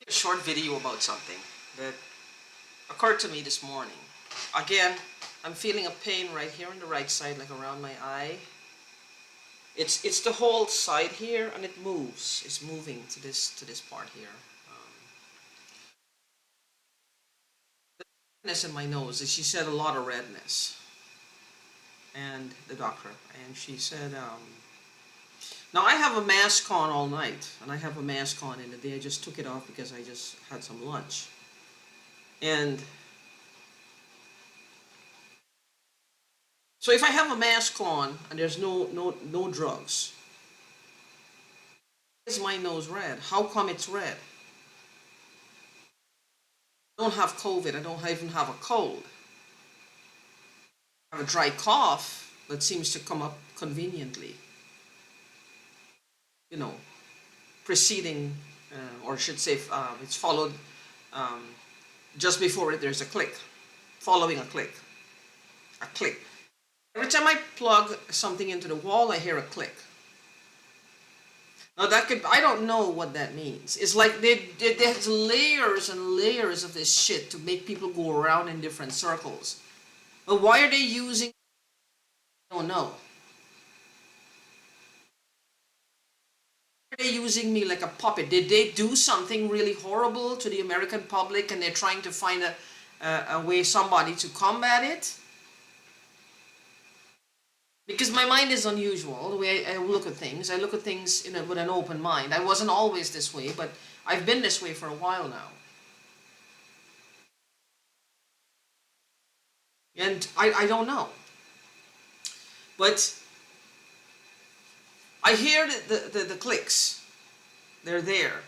A short video about something that occurred to me this morning. Again, I'm feeling a pain right here on the right side, like around my eye. It's the whole side here, and it moves. It's moving to this part here. Redness in my nose. She said a lot of redness, and the doctor, and she said, now I have a mask on all night, and I have a mask on in the day. I just took it off because I just had some lunch, and so if I have a mask on and there's no drugs, why is my nose red? How come it's red? I don't have COVID. I don't even have a cold. I have a dry cough that seems to come up conveniently. You know, preceding, or I should say, it's followed just before it. There's a click, following a click, a click. Every time I plug something into the wall, I hear a click. Now that could, I don't know what that means. It's like there's layers and layers of this shit to make people go around in different circles. But why are they using, I don't know. Why are they using me like a puppet? Did they do something really horrible to the American public and they're trying to find a way, somebody to combat it? Because my mind is unusual, the way I look at things. I look at things with an open mind. I wasn't always this way, but I've been this way for a while now. And I don't know. But I hear the clicks. They're there.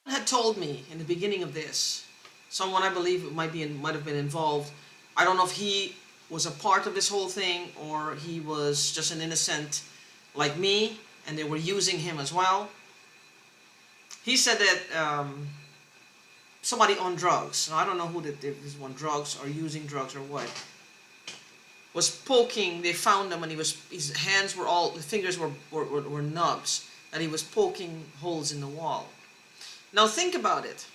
Someone had told me in the beginning of this, someone I believe might have been involved. I don't know if he was a part of this whole thing or he was just an innocent like me and they were using him as well. He said that somebody on drugs, now I don't know who that is, on drugs or using drugs or what, was poking. They found him and his hands were all, the fingers were nubs, and he was poking holes in the wall. Now think about it.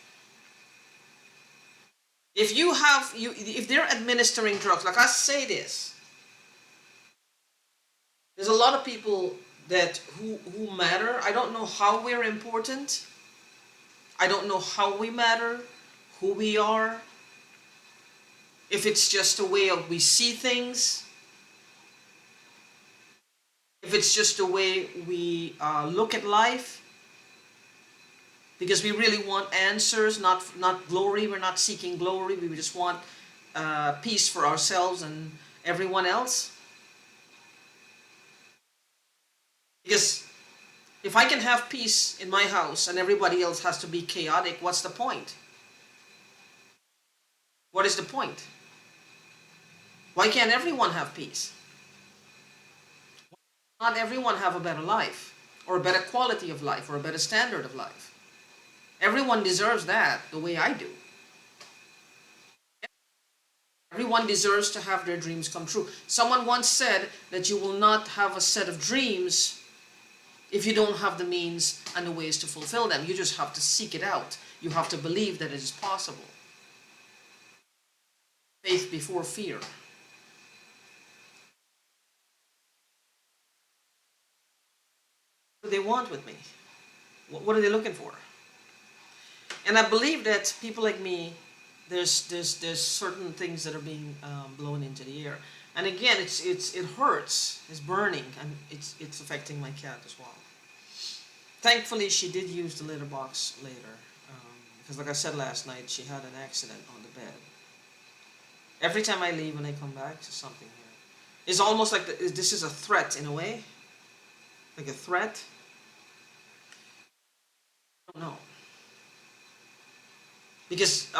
If they're administering drugs, like I say this, there's a lot of people who matter. I don't know how we're important. I don't know how we matter, who we are. If it's just a way of we see things. If it's just a way we look at life. Because we really want answers, not glory. We're not seeking glory. We just want peace for ourselves and everyone else. Because if I can have peace in my house and everybody else has to be chaotic, what's the point? What is the point? Why can't everyone have peace? Why not everyone have a better life, or a better quality of life, or a better standard of life? Everyone deserves that the way I do. Everyone deserves to have their dreams come true. Someone once said that you will not have a set of dreams if you don't have the means and the ways to fulfill them. You just have to seek it out. You have to believe that it is possible. Faith before fear. What do they want with me? What are they looking for? And I believe that people like me, there's certain things that are being blown into the air. And again, it hurts. It's burning, and it's affecting my cat as well. Thankfully, she did use the litter box later, because like I said last night, she had an accident on the bed. Every time I leave and I come back, there's something here. It's almost like this is a threat in a way, like a threat. I don't know. Because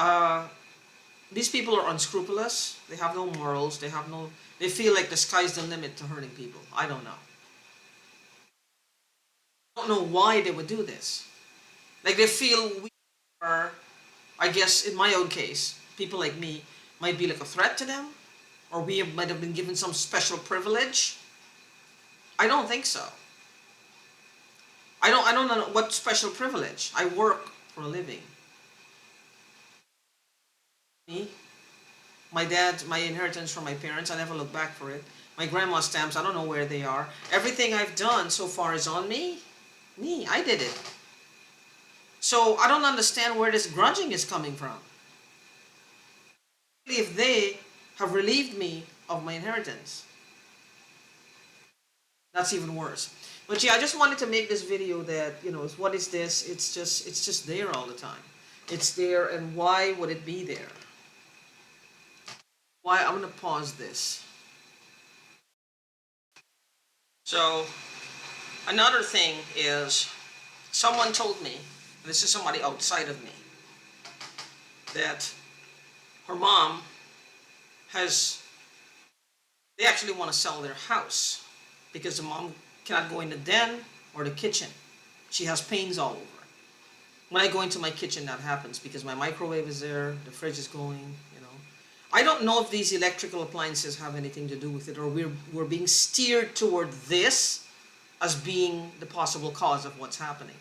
these people are unscrupulous. They have no morals. They feel like the sky's the limit to hurting people. I don't know. I don't know why they would do this. Like they feel we are, I guess in my own case, people like me might be like a threat to them, or we might have been given some special privilege. I don't think so. I don't know what special privilege. I work for a living. Me, my dad, my inheritance from my parents, I never look back for it. My grandma's stamps, I don't know where they are. Everything I've done so far is on me. Me, I did it. So I don't understand where this grudging is coming from. If they have relieved me of my inheritance, that's even worse. But yeah, I just wanted to make this video that, what is this? It's just there all the time. It's there, and why would it be there? Why? I'm gonna pause this. So another thing is, someone told me, this is somebody outside of me, that her mom has, they actually want to sell their house because the mom cannot go in the den or the kitchen. She has pains all over. When I go into my kitchen, that happens because my microwave is there, the fridge is going. I don't know if these electrical appliances have anything to do with it, or we're being steered toward this as being the possible cause of what's happening.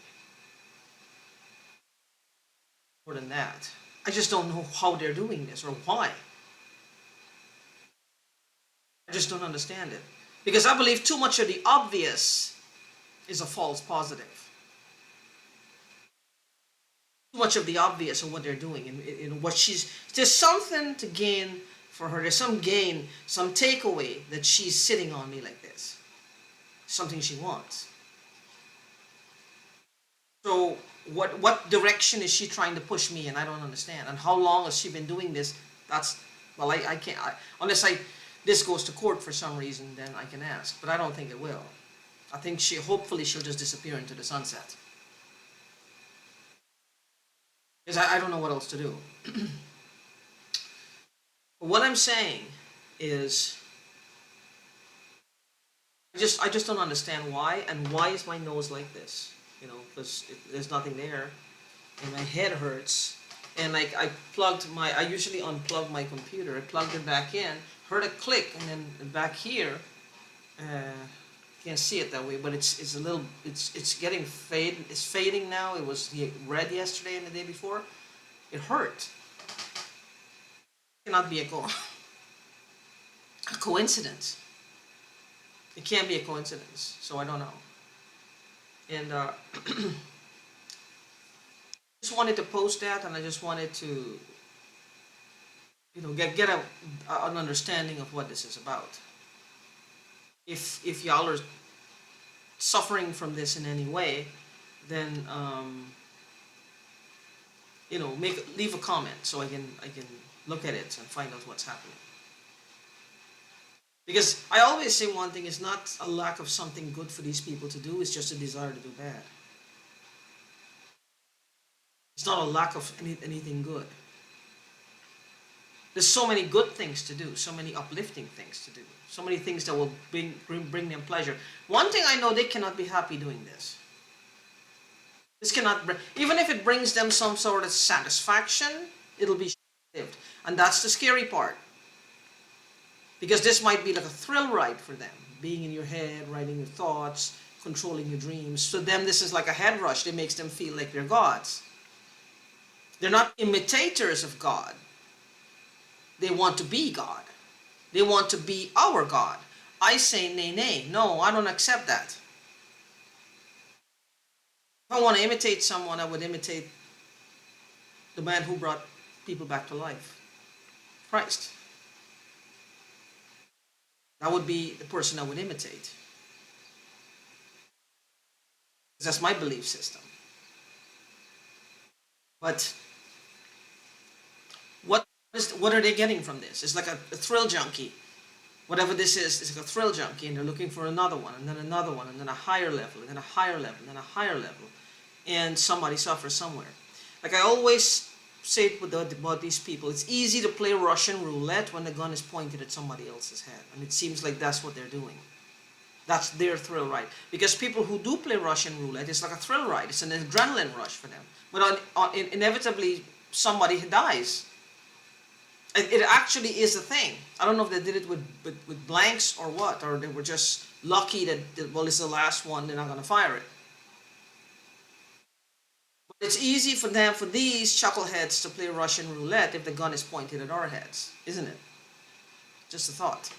More than that, I just don't know how they're doing this or why. I just don't understand it. Because I believe too much of the obvious is a false positive. Too much of the obvious of what they're doing and what there's something to gain for her. There's some gain, some takeaway that she's sitting on me like this. Something she wants. So what direction is she trying to push me in? I don't understand. And how long has she been doing this? I can't, unless this goes to court for some reason, then I can ask. But I don't think it will. I think hopefully she'll just disappear into the sunset. Because I don't know what else to do. What I'm saying is, I just don't understand why, and why is my nose like this? Because there's nothing there, and my head hurts, and like I usually unplug my computer. I plugged it back in, heard a click, and then back here, can't see it that way, but it's a little, it's getting it's fading now. It was red yesterday and the day before. It hurt. It cannot be a coincidence. It can't be a coincidence. So I don't know. And just wanted to post that, and I just wanted to, get an understanding of what this is about. If y'all are suffering from this in any way, then leave a comment so I can look at it and find out what's happening. Because I always say one thing, is not a lack of something good for these people to do, it's just a desire to do bad. It's not a lack of anything good. There's so many good things to do, so many uplifting things to do, so many things that will bring them pleasure. One thing I know, they cannot be happy doing this. This cannot even if it brings them some sort of satisfaction, it'll be short-lived. And that's the scary part. Because this might be like a thrill ride for them, being in your head, writing your thoughts, controlling your dreams. To them, this is like a head rush that makes them feel like they're gods. They're not imitators of God. They want to be God. They want to be our God. I say, nay, nay. No, I don't accept that. If I want to imitate someone, I would imitate the man who brought people back to life, Christ. That would be the person I would imitate. That's my belief system. But what are they getting from this? It's like a thrill junkie. Whatever this is, it's like a thrill junkie, and they're looking for another one, and then another one, and then a higher level, and then a higher level, and then a higher level. And somebody suffers somewhere. Like I always say about these people, it's easy to play Russian roulette when the gun is pointed at somebody else's head. And it seems like that's what they're doing. That's their thrill ride. Because people who do play Russian roulette, it's like a thrill ride. It's an adrenaline rush for them. But inevitably, somebody dies. It actually is a thing. I don't know if they did it with blanks or what, or they were just lucky that, well, this is the last one, they're not going to fire it. It's easy for them, for these chuckleheads, to play Russian roulette if the gun is pointed at our heads, isn't it? Just a thought.